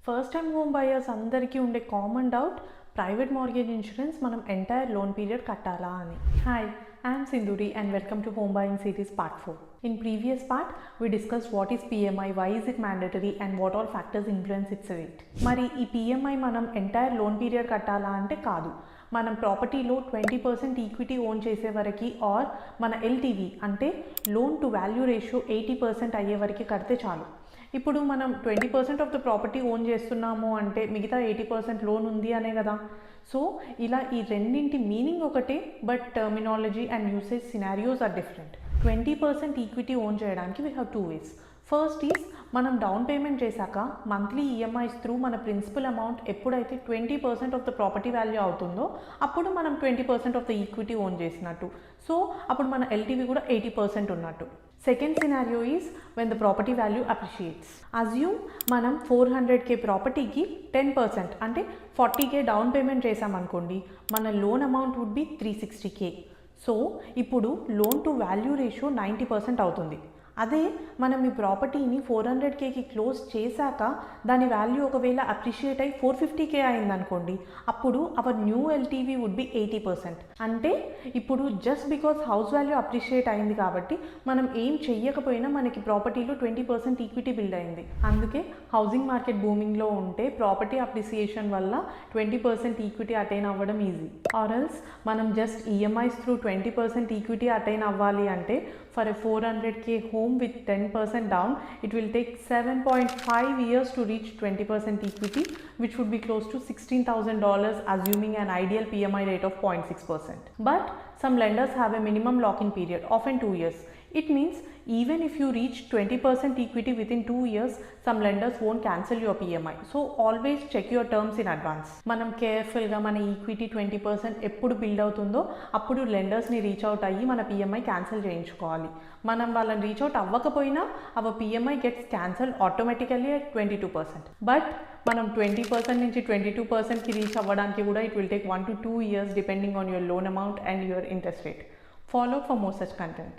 First time home buyers అందరికీ ఉండే common doubt private mortgage insurance మనం ఎంటైర్ లోన్ పీరియడ్ కట్టాలా అని. Hi, I'm Sindhuri and welcome to Home Buying Series Part 4. In previous part, we discussed what is PMI, why is it mandatory and what all factors influence its rate. మరి ఈ PMI మనం entire loan period కట్టాలా అంటే కాదు. మనం ప్రాపర్టీలో 20% equity own చేసే వరకు are మన LTV అంటే లోన్ టు వాల్యూ రేషియో 80% అయ్యే వరకు కడితే చాలు. ఇప్పుడు మనం 20% ఆఫ్ ద ప్రాపర్టీ ఓన్ చేస్తున్నాము అంటే మిగతా 80% లోన్ ఉంది అనే కదా. సో ఇలా ఈ రెండింటి మీనింగ్ ఒకటే, but terminology and usage scenarios are different. 20% equity own చేయడానికి we have 2 ways. First is మనం డౌన్ పేమెంట్ చేశాక మంత్లీ ఈఎంఐస్ త్రూ మన ప్రిన్సిపల్ అమౌంట్ ఎప్పుడైతే 20% ఆఫ్ ద ప్రాపర్టీ వాల్యూ అవుతుందో అప్పుడు మనం 20% ఆఫ్ ద ఈక్విటీ ఓన్ చేసినట్టు. సో అప్పుడు మన LTV కూడా 80% ఉన్నట్టు. Second scenario is when the property value appreciates. Assume మనం 400K ప్రాపర్టీకి 10% అంటే 40K డౌన్ పేమెంట్ చేసామనుకోండి, మన loan amount would be 360K. So ఇప్పుడు లోన్ టు వాల్యూ రేషియో 90% అవుతుంది. అదే మనం ఈ ప్రాపర్టీని 400Kకి క్లోజ్ చేశాక దాని వాల్యూ ఒకవేళ అప్రిషియేట్ అయ్యి 450K అయిందనుకోండి, అప్పుడు our new LTV would be 80%. అంటే ఇప్పుడు just because house value appreciate అయింది కాబట్టి మనం ఏం చెయ్యకపోయినా మనకి ప్రాపర్టీలో 20% ఈక్విటీ బిల్డ్ అయింది. అందుకే హౌసింగ్ మార్కెట్ బూమింగ్లో ఉంటే ప్రాపర్టీ అప్రిసియేషన్ వల్ల 20% ఈక్విటీ అటైన్ అవ్వడం ఈజీ. ఆర్ఎల్స్ మనం just EMIs through 20% equity attain అవ్వాలి అంటే for a 400K home with 10% down, it will take 7.5 years to reach 20% equity, which would be close to $16,000 assuming an ideal PMI rate of 0.6%. But some lenders have a minimum lock-in period, often 2 years. It means even if you reach 20% equity within 2 years, some lenders won't cancel your PMI. So always check your terms in advance. మనం కేర్ఫుల్గా మన equity 20% ఎప్పుడు build అవుతుందో అప్పుడు లెండర్స్ని reach out అయ్యి మన PMI cancel చేయించుకోవాలి. మనం వాళ్ళని రీచ్ అవుట్ అవ్వకపోయినా our PMI gets cancel automatically at 22%. But మనం 20% నుంచి 22%కి రీచ్ అవ్వడానికి కూడా it will take 1 to 2 years depending on your loan amount and your interest rate. Follow for more such content.